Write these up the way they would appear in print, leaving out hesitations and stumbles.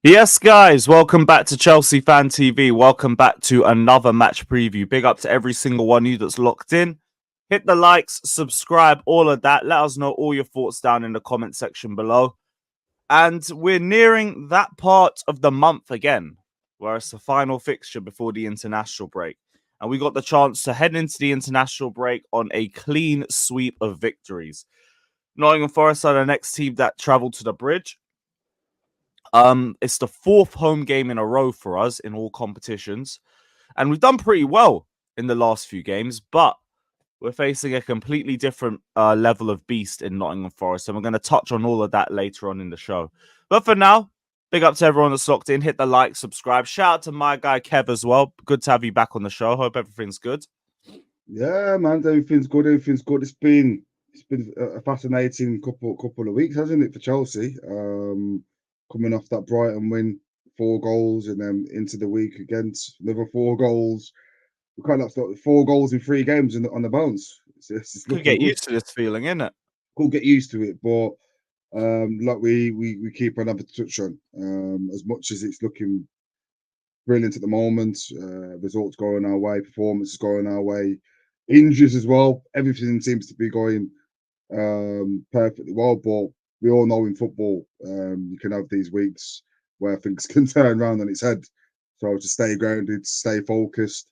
Yes, guys, welcome back to Chelsea Fan TV. Welcome back to another match preview. Big up to every single one of you that's locked in. Hit the likes, subscribe, all of that. Let us know all your thoughts down in the comment section below. And we're nearing that part of the month again, where it's the final fixture before the international break. And we got the chance to head into the international break on a clean sweep of victories. Nottingham Forest are the next team that travelled to the bridge. It's the fourth home game in a row for us in all competitions, and we've done pretty well in the last few games, but we're facing a completely different level of beast in Nottingham Forest, and we're going to touch on all of that later on in the show. But for now, big up to everyone that's locked in. Hit the like, subscribe. Shout out to my guy Kev as well. Good to have you back on the show. Hope everything's good. Yeah, man, everything's good. Everything's good. It's been a fascinating couple of weeks, hasn't it, for Chelsea? Coming off that Brighton win, 4 goals, and then into the week against another 4 goals. We kind of started 4 goals in 3 games on the bounce. It's Could looking get good. used to this feeling, innit? Could get used to it, but like we keep on having to touch on. As much as it's looking brilliant at the moment, results going our way, performances going our way, injuries as well. Everything seems to be going perfectly well. But we all know in football, you can have these weeks where things can turn around on its head. So to stay grounded, stay focused,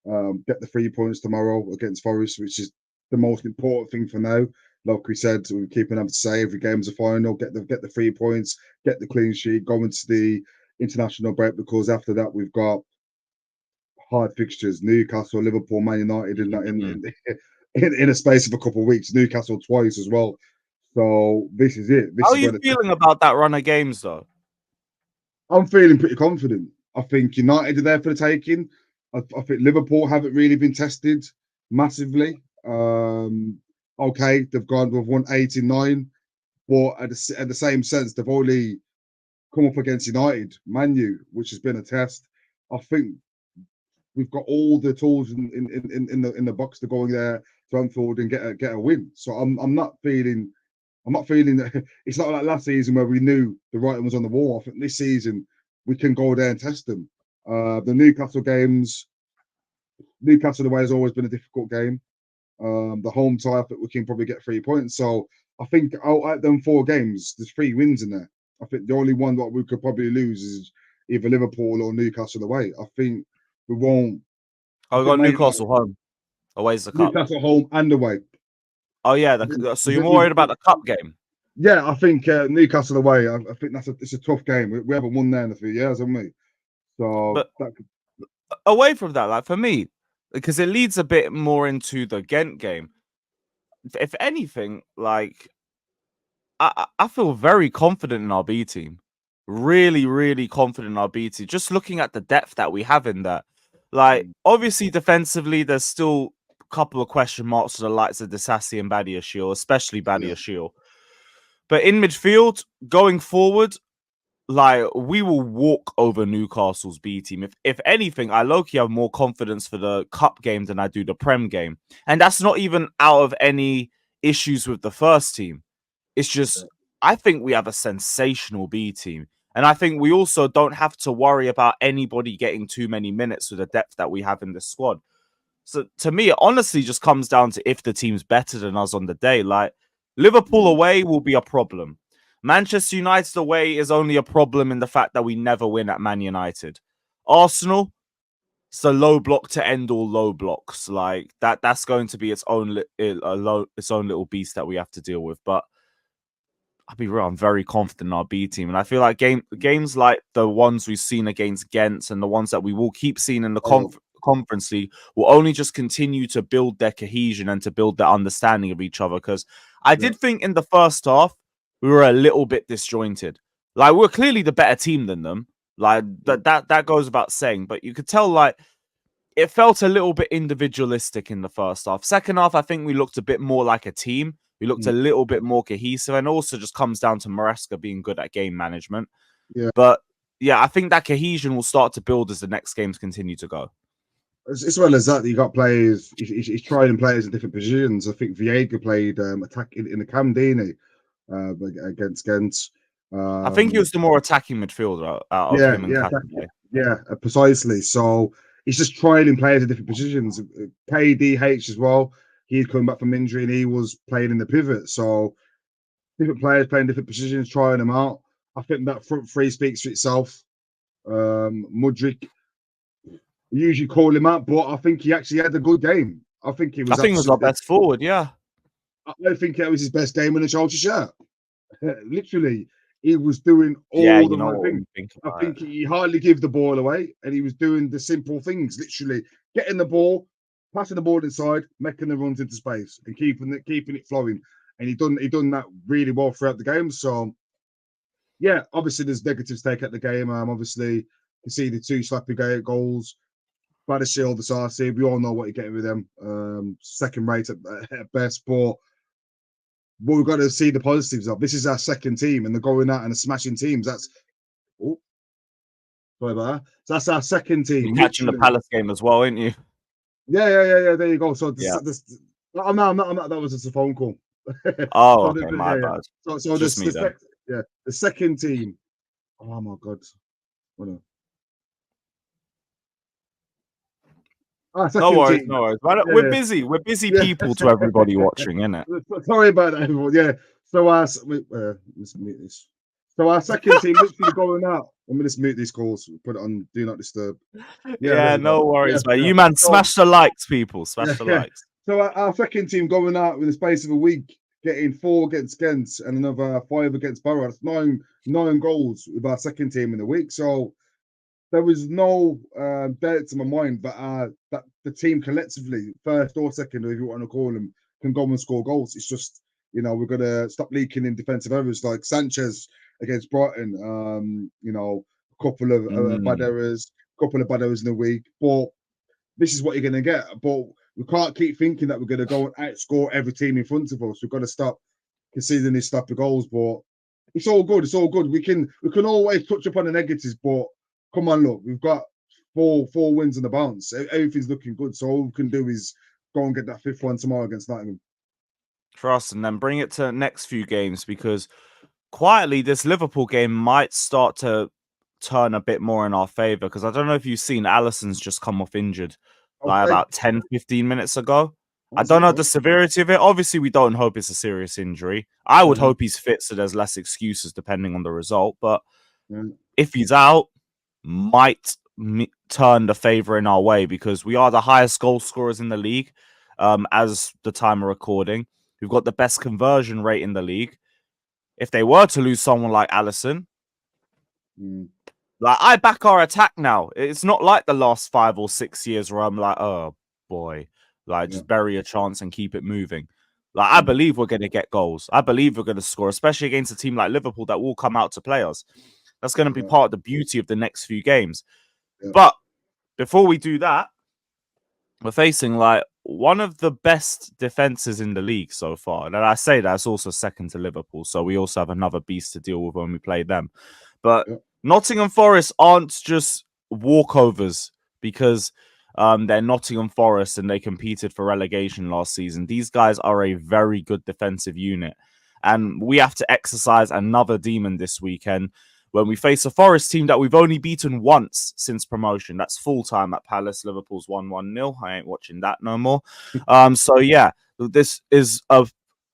get the 3 points tomorrow against Forest, which is the most important thing for now. Like we said, we're keeping up to say every game's a final. Get the 3 points, get the clean sheet, go into the international break, because after that we've got hard fixtures: Newcastle, Liverpool, Man United in that Mhm. in a space of a couple of weeks. Newcastle twice as well. So this is it. How This are is you where feeling about that run of games, though? I'm feeling pretty confident. I think United are there for the taking. I think Liverpool haven't really been tested massively. Okay, they've gone with 189, but at the same sense, they've only come up against United, Man U, which has been a test. I think we've got all the tools in the box to go in there to Anfield and get a win. So I'm not feeling that. It's not like last season where we knew the writing was on the wall. I think this season we can go there and test them. The Newcastle games, Newcastle away has always been a difficult game. The home tie, I think we can probably get 3 points. So I think out of them 4 games, there's 3 wins in there. I think the only one that we could probably lose is either Liverpool or Newcastle away. I think we won't. I Oh, we think got Man United, Newcastle home. Away's the cup. Newcastle home and away. Oh yeah, so you're more worried about the cup game. Yeah, I think Newcastle away. I think it's a tough game. We haven't won there in a few years, haven't we? So But that could, away from that, like for me, because it leads a bit more into the Ghent game. If anything, like I feel very confident in our B team. Really, really confident in our B team. Just looking at the depth that we have in that. Like, obviously, defensively, there's still a couple of question marks to the likes of Disassi and Badiashile, especially yeah. Badiashile. But in midfield, going forward, like we will walk over Newcastle's B team. If anything, I low-key have more confidence for the cup game than I do the Prem game. And that's not even out of any issues with the first team. It's just I think we have a sensational B team. And I think we also don't have to worry about anybody getting too many minutes with the depth that we have in the squad. So to me, it honestly just comes down to if the team's better than us on the day. Like Liverpool Mm. away will be a problem. Manchester United away is only a problem in the fact that we never win at Man United. Arsenal, it's a low block to end all low blocks. Like that's going to be its own its own little beast that we have to deal with. But I'll be real, I'm very confident in our B team. And I feel like games like the ones we've seen against Ghent and the ones that we will keep seeing in the Oh, Conference League will only just continue to build their cohesion and to build their understanding of each other. Because I yeah. did think in the first half, we were a little bit disjointed. Like, we're clearly the better team than them. Like, that goes about saying. But you could tell, like, it felt a little bit individualistic in the first half. Second half, I think we looked a bit more like a team. We looked a Mm. little bit more cohesive, and also just comes down to Maresca being good at game management. Yeah. But yeah, I think that cohesion will start to build as the next games continue to go. As well as that, you got players. He's trying players in different positions. I think Viega played attack in the Cam, didn't he? Against Ghent. I think he was the more attacking midfielder out of him and Cassidy. Precisely. So he's just trialing players at different positions. KDH as well. He's coming back from injury and he was playing in the pivot. So different players playing different positions, trying them out. I think that front three speaks for itself. Mudryk, we usually call him out, but I think he actually had a good game. I think he was. I think he was our best forward. Yeah. I think that was his best game in a Chelsea shirt. Literally, he was doing all the right things. I think he hardly gave the ball away, and he was doing the simple things. Literally, getting the ball, passing the ball inside, making the runs into space, and keeping it flowing. And he done that really well throughout the game. So, yeah, obviously there's negatives take at the game. Obviously conceded 2 slappy goals. Badashil, the Sarsi, we all know what you're getting with them. Second rate at best, but we've got to see the positives of. This is our second team, and they're going out and smashing teams. That's sorry about that. So that's our second team. You're catching the Palace game as well, ain't you? Yeah. There you go. So I'm not. That was just a phone call. Oh, okay, my bad. So the second team. Oh my god. No worries. We're busy. We're busy people to everybody watching, innit? Sorry about that, everyone. Yeah. So let's mute this. So our second team literally going out. Let me just mute these calls. Put it on Do Not Disturb. Yeah, no worries, man. You smash the likes, people. Smash the likes. So our second team going out in the space of a week, getting 4 against Ghent and another 5 against Borough. That's 9 goals with our second team in the week. So there was no doubt to my mind that the team collectively, first or second, or if you want to call them, can go and score goals. It's just, we're going to stop leaking in defensive errors like Sanchez against Brighton. A couple of bad errors in the week. But this is what you're going to get. But we can't keep thinking that we're going to go and outscore every team in front of us. We've got to stop conceding these slappy goals. But it's all good. It's all good. We can always touch upon the negatives, but come on, look, we've got four wins on the bounce. Everything's looking good. So all we can do is go and get that 5th one tomorrow against Nottingham. For us, and then bring it to the next few games, because quietly this Liverpool game might start to turn a bit more in our favour. Because I don't know if you've seen, Alisson's just come off injured about 10, 15 minutes ago. I don't know the severity of it. Obviously, we don't hope it's a serious injury. I would hope he's fit, so there's less excuses depending on the result. But if he's out, might turn the favour in our way, because we are the highest goal scorers in the league as the time of recording. We've got the best conversion rate in the league. If they were to lose someone like Alisson, like, I back our attack now. It's not like the last 5 or 6 years where I'm like, oh boy, like just bury a chance and keep it moving. Like, I believe we're going to get goals. I believe we're going to score, especially against a team like Liverpool that will come out to play us. That's going to be part of the beauty of the next few games. But before we do that, we're facing like one of the best defenses in the league so far. And I say that's also second to Liverpool. So we also have another beast to deal with when we play them. But Nottingham Forest aren't just walkovers because they're Nottingham Forest and they competed for relegation last season. These guys are a very good defensive unit. And we have to exercise another demon this weekend when we face a Forest team that we've only beaten once since promotion. That's full time at Palace. Liverpool's 1-1-0. I ain't watching that no more. So yeah, this is a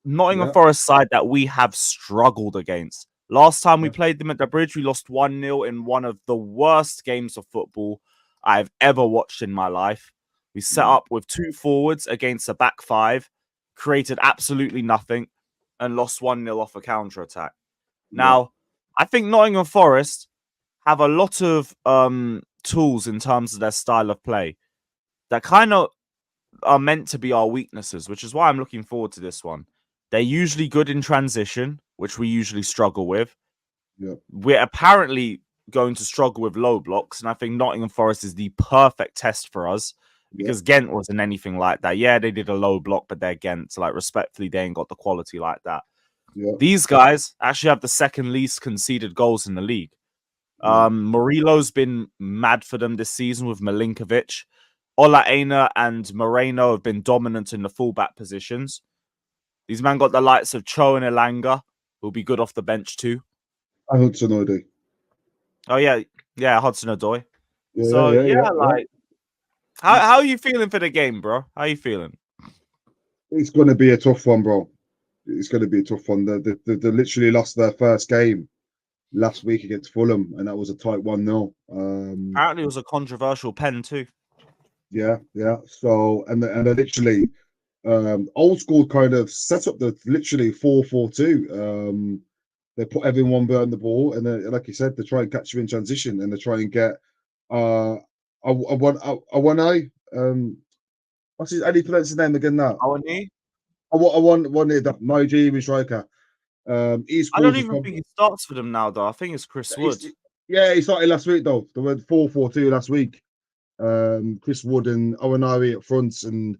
Nottingham Forest side that we have struggled against. Last time we played them at the Bridge, we lost 1-0 in one of the worst games of football I've ever watched in my life. We set up with 2 forwards against a back 5, created absolutely nothing, and lost 1-0 off a counter-attack. Now, I think Nottingham Forest have a lot of tools in terms of their style of play that kind of are meant to be our weaknesses, which is why I'm looking forward to this one. They're usually good in transition, which we usually struggle with. We're apparently going to struggle with low blocks, and I think Nottingham Forest is the perfect test for us because Ghent wasn't anything like that. Yeah, they did a low block, but they're Ghent. So, like, respectfully, they ain't got the quality like that. These guys actually have the second least conceded goals in the league. Murillo's been mad for them this season with Milinkovic. Ola Aina and Moreno have been dominant in the fullback positions. These men got the likes of Cho and Elanga, who'll be good off the bench too. I Hudson Odoi. Oh yeah, Hudson-Odoi. Yeah, So yeah, yeah, yeah, yeah. like how are you feeling for the game, bro? How are you feeling? It's going to be a tough one, bro. It's going to be a tough one. They literally lost their first game last week against Fulham, and that was a tight 1-0. Apparently, it was a controversial pen too. Yeah, yeah. So and they literally old school kind of set up the literally 4-4-2. They put everyone behind the ball, and like you said, they try and catch you in transition, and they try and get I want I what's his, how do you pronounce his name again now? Awani? I want one near that Nigerian striker. He I don't scores even think he starts for them now, though. I think it's Chris Wood. yeah, he started last week though. They went 4-4-2 last week. Chris Wood and Owenari up front, and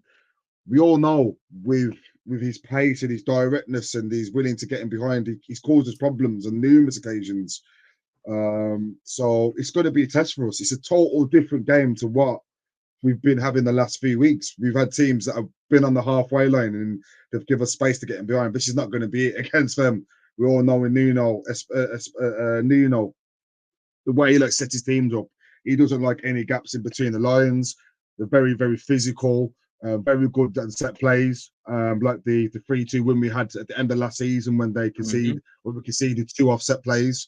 we all know with his pace and his directness and he's willing to get in behind, he's caused us problems on numerous occasions. So it's going to be a test for us. It's a total different game to what we've been having the last few weeks. We've had teams that have been on the halfway line and they've given us space to get in behind. This is not going to be it against them. We all know in Nuno, the way he set his teams up. He doesn't like any gaps in between the lines. They're very, very physical, very good at set plays. Like the 3-2 win we had at the end of last season when they conceded, when we conceded 2 offset plays.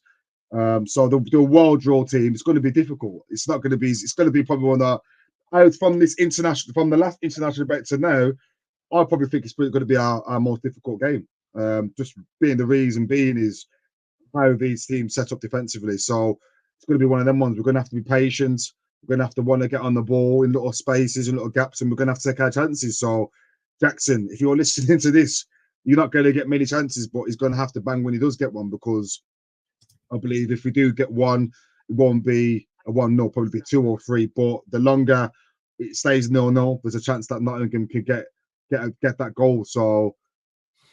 So the world draw team, it's going to be difficult. It's not going to be. It's going to be probably one of from the last international debate to now. I probably think it's going to be our most difficult game. Just being the reason being is how these teams set up defensively. So it's going to be one of them ones. We're going to have to be patient. We're going to have to want to get on the ball in little spaces and little gaps, and we're going to have to take our chances. So, Jackson, if you're listening to this, you're not going to get many chances, but he's going to have to bang when he does get one, because I believe if we do get one, it won't be a 1-0, probably be 2 or 3. But the longer it stays 0-0, there's a chance that Nottingham could get that goal. So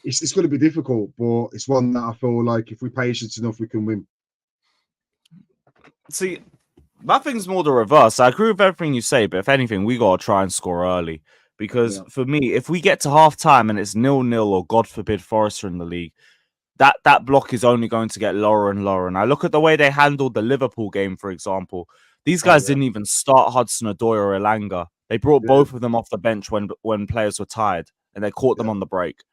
it's going to be difficult, but it's one that I feel like if we're patient enough, we can win. See, my thing's more the reverse. I agree with everything you say, but if anything, we gotta try and score early. Because for me, if we get to half time and it's 0-0, or God forbid Forest are in the league, that block is only going to get lower and lower. And I look at the way they handled the Liverpool game, for example. These guys didn't even start Hudson-Odoi or Elanga. They brought both of them off the bench when players were tired, and they caught them on the break.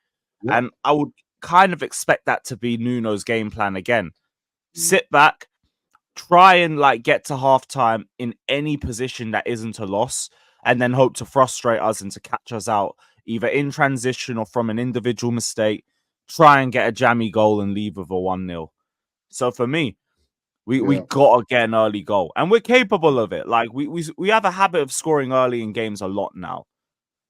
And I would kind of expect that to be Nuno's game plan again. Sit back, try and get to half time in any position that isn't a loss, and then hope to frustrate us and to catch us out either in transition or from an individual mistake. Try and get a jammy goal and leave with a 1-0. So for me, we gotta get an early goal, and we're capable of it. Like we have a habit of scoring early in games a lot now.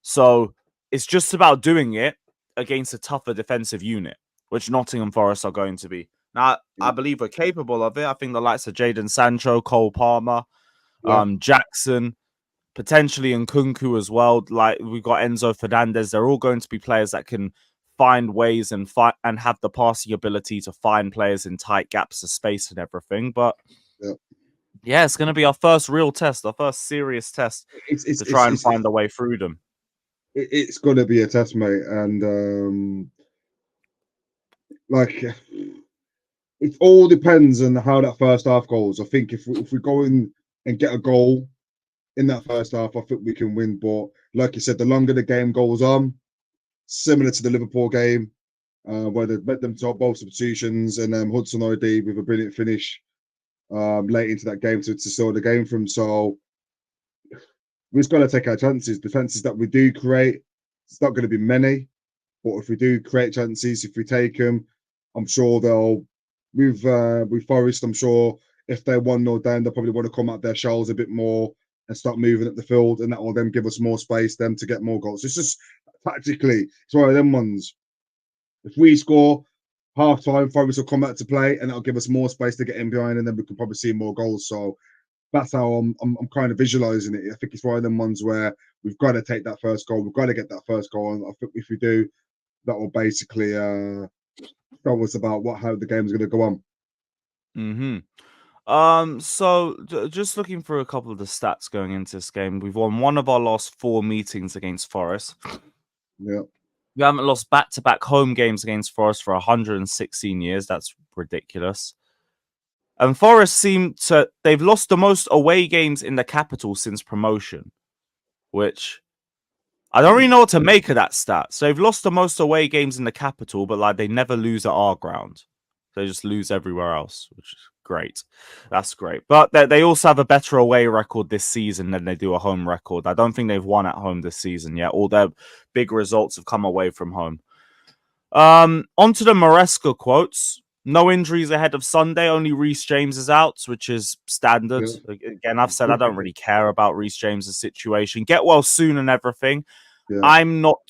So it's just about doing it against a tougher defensive unit, which Nottingham Forest are going to be. Now, I believe we're capable of it. I think the likes of Jadon Sancho, Cole Palmer, Jackson, potentially Nkunku as well. Like we've got Enzo Fernandez. They're all going to be players that can find ways and have the passing ability to find players in tight gaps of space and everything. But yeah, it's going to be our first real test, our first serious test to try and find a way through them. It's going to be a test, mate, and it all depends on how that first half goes. I think if we go in and get a goal in that first half, I think we can win. But like you said, the longer the game goes on, similar to the Liverpool game, where they met them to both substitutions, and Hudson-Odoi with a brilliant finish late into that game to seal the game from. So we've just got to take our chances. The chances that we do create, it's not going to be many, but if we do create chances, if we take them, I'm sure they'll. With Forest, I'm sure if they're 1-0 down, they'll probably want to come out their shells a bit more and start moving up the field, and that will then give us more space them to get more goals. It's just tactically, it's one of them ones. If we score half time, Forest will come out to play, and that'll give us more space to get in behind, and then we can probably see more goals. So that's how I'm kind of visualizing it. I think it's one of them ones where we've got to take that first goal. We've got to get that first goal, and I think if we do, that will basically tell us about how the game's going to go on. So just looking through a couple of the stats going into this game, we've won one of our last 4 meetings against Forest. Yeah. We haven't lost back-to-back home games against Forest for 116 years. That's ridiculous. And Forest they've lost the most away games in the capital since promotion, which I don't really know what to make of that stat. So they've lost the most away games in the capital, but like they never lose at our ground. They just lose everywhere else, which is great. That's great. But they also have a better away record this season than they do a home record. I don't think they've won at home this season yet. All their big results have come away from home. Onto the Maresca quotes. No injuries ahead of Sunday. Only Reece James is out, which is standard. Yeah. Again, I've said I don't really care about Reece James' situation. Get well soon and everything. Yeah. I'm not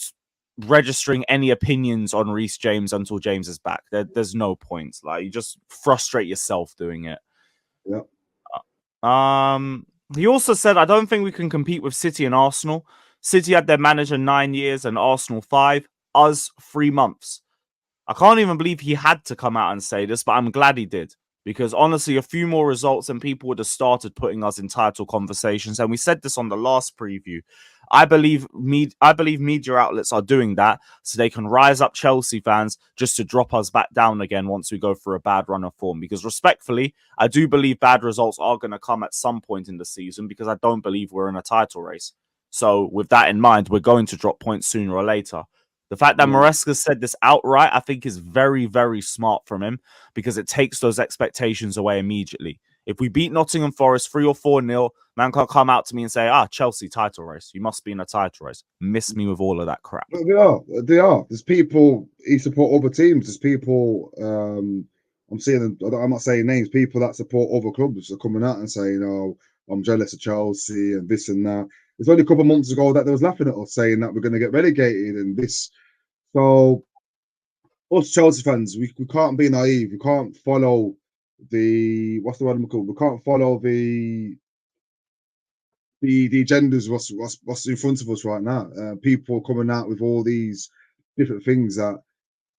registering any opinions on Reece James until James is back. There's no point. Like, you just frustrate yourself doing it. Yeah. He also said, I don't think we can compete with City and Arsenal. City had their manager 9 years and Arsenal 5. Us 3 months. I can't even believe he had to come out and say this, but I'm glad he did. Because honestly, a few more results and people would have started putting us in title conversations. And we said this on the last preview. I believe media outlets are doing that so they can rise up Chelsea fans just to drop us back down again once we go through a bad run of form. Because respectfully, I do believe bad results are going to come at some point in the season because I don't believe we're in a title race. So with that in mind, we're going to drop points sooner or later. The fact that Maresca said this outright, I think, is very, very smart from him because it takes those expectations away immediately. If we beat Nottingham Forest 3 or 4-0, man can't come out to me and say, Chelsea title race. You must be in a title race. Miss me with all of that crap. They are. There's people, he support other teams. There's people, I'm seeing, I'm not saying names, people that support other clubs are coming out and saying, oh, I'm jealous of Chelsea and this and that. It's only a couple of months ago that they was laughing at us saying that we're going to get relegated and this. So, us Chelsea fans, we can't be naive. We can't follow what's the word I'm called? We can't follow the agendas. What's in front of us right now? People coming out with all these different things that,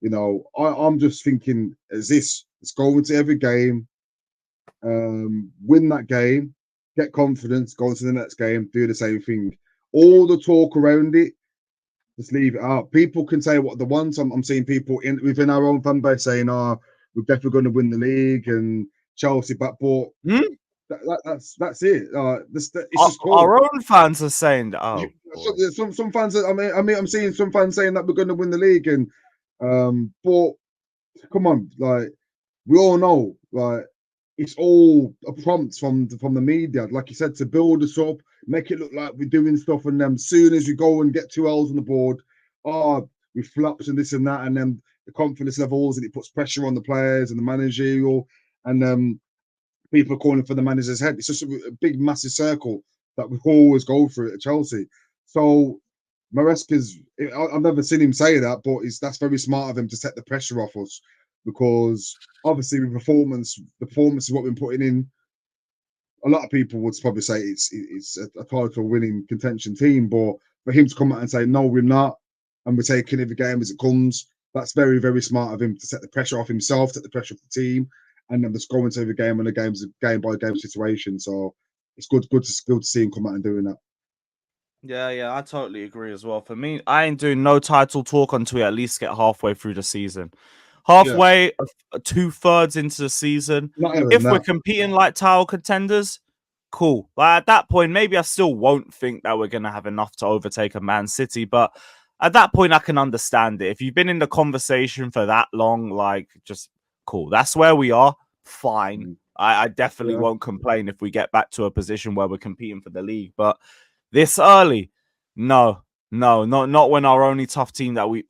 you know, I'm just thinking, let's go into every game, win that game, get confidence, go into the next game, do the same thing. All the talk around it, just leave it out. People can say what they want. I'm seeing people within our own fan base saying, "Oh, we're definitely going to win the league," and Chelsea back. But that's it. It's just talk. Our own fans are saying that. Oh, some fans. I'm seeing some fans saying that we're going to win the league, and but come on, like we all know, like it's all a prompt from the media, like you said, to build us up, make it look like we're doing stuff, and then soon as we go and get 2 L's on the board, we flops and this and that, and then the confidence levels, and it puts pressure on the players and the managerial, and people are calling for the manager's head. It's just a big, massive circle that we always go through at Chelsea. So Maresca's, I've never seen him say that, but that's very smart of him to set the pressure off us, because obviously the performance is what we're putting in. A lot of people would probably say it's a title winning contention team, but for him to come out and say, no, we're not, and we're taking every game as it comes, that's very, very smart of him to set the pressure off himself, set the pressure off the team, and then just go into every game, and the game's a game by game situation. So it's good to see him come out and doing that. Yeah, I totally agree as well. For me, I ain't doing no title talk until we at least get halfway through the season. Halfway, 2/3 into the season. If we're competing like title contenders, cool. Like at that point, maybe I still won't think that we're gonna have enough to overtake a Man City, but at that point, I can understand it. If you've been in the conversation for that long, like, just cool. That's where we are. Fine. I definitely won't complain if we get back to a position where we're competing for the league, but this early, no, not when our only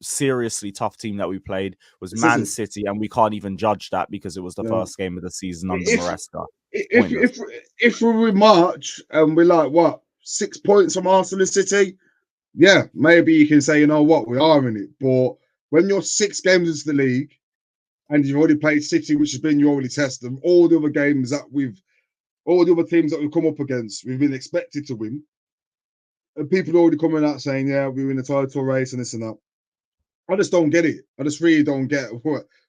seriously tough team that we played was Man City, and we can't even judge that because it was the first game of the season under Maresca. If we March and we're like, what, 6 points from Arsenal City, yeah, maybe you can say, you know what, we are in it. But when you're 6 games into the league and you've already played City, which has been your only test, and all the other games that all the other teams that we've come up against, we've been expected to win. And people are already coming out saying, yeah, we're in the title race and this and that. I just don't get it. I just really don't get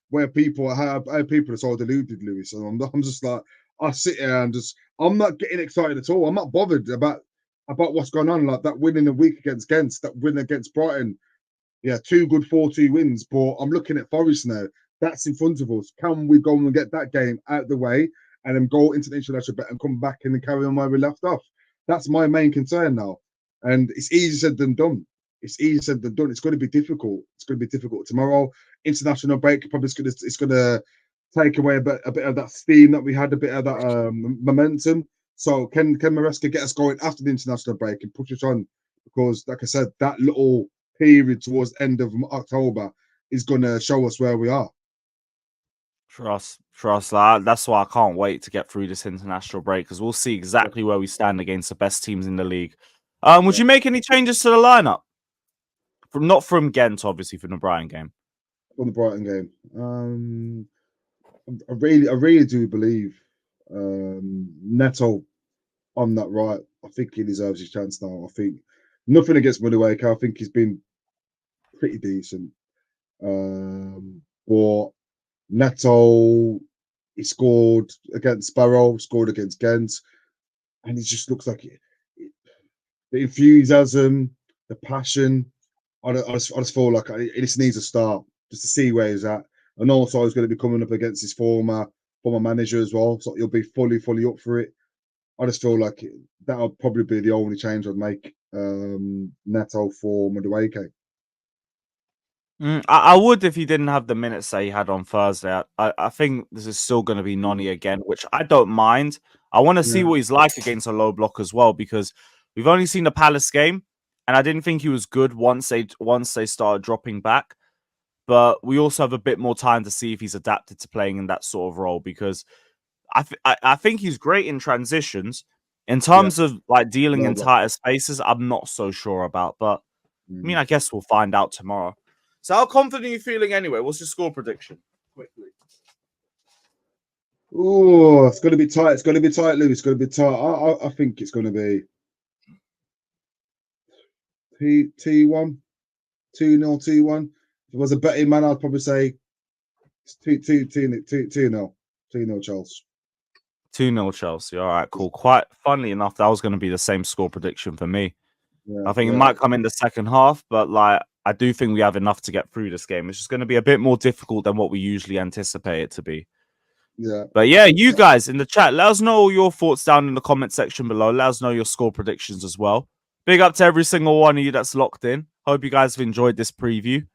where people are, how people are so deluded, Lewis. And I'm just like, I sit here and I'm not getting excited at all. I'm not bothered about what's going on. Like that win in the week against Gent, that win against Brighton. Yeah, 2 good 4-2 wins. But I'm looking at Forest now. That's in front of us. Can we go and get that game out of the way and then go into the international bet and come back and then carry on where we left off. That's my main concern now. And it's easier said than done. It's easier said than done. It's going to be difficult. It's going to be difficult tomorrow. International break probably it's going to take away a bit of that steam that we had, a bit of that momentum. So can Maresca get us going after the international break and push us on? Because, like I said, that little period towards the end of October is going to show us where we are. Trust. That's why I can't wait to get through this international break, because we'll see exactly where we stand against the best teams in the league. Would you make any changes to the lineup? Not from Ghent, obviously, from the Brighton game. From the Brighton game, I really do believe Neto on that right. I think he deserves his chance now. I think nothing against Madueke. I think he's been pretty decent. But Neto, he scored against Sparrow, scored against Ghent, and he just looks like the enthusiasm, the passion. I just feel like he just needs a start just to see where he's at. And also, he's going to be coming up against his former manager as well, so he'll be fully up for it. I just feel like that'll probably be the only change I'd make. Neto for Madueke. I would if he didn't have the minutes that he had on Thursday. I think this is still going to be Noni again, which I don't mind. I want to see what he's like against a low block as well, because we've only seen the Palace game, and I didn't think he was good once they started dropping back. But we also have a bit more time to see if he's adapted to playing in that sort of role, because I think he's great in transitions. In terms of like dealing in tighter spaces, I'm not so sure about. But I mean, I guess we'll find out tomorrow. So how confident are you feeling anyway? What's your score prediction? Quickly. Oh, it's going to be tight. It's going to be tight, Lou. It's going to be tight. I think it's going to be T1, 2-0, 2-1. If it was a betting man, I'd probably say 2-0, 2-0 Chelsea. 2-0 Chelsea. All right, cool. Quite funnily enough, that was going to be the same score prediction for me. I think it might come in the second half, but like I do think we have enough to get through this game. It's just going to be a bit more difficult than what we usually anticipate it to be. Yeah. But yeah, you guys in the chat, let us know all your thoughts down in the comment section below. Let us know your score predictions as well. Big up to every single one of you that's locked in. Hope you guys have enjoyed this preview.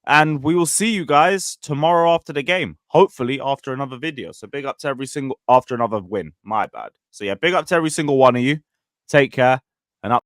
And we will see you guys tomorrow after the game. Hopefully after another video. So big up to every single after another win. My bad. So yeah, big up to every single one of you. Take care and up.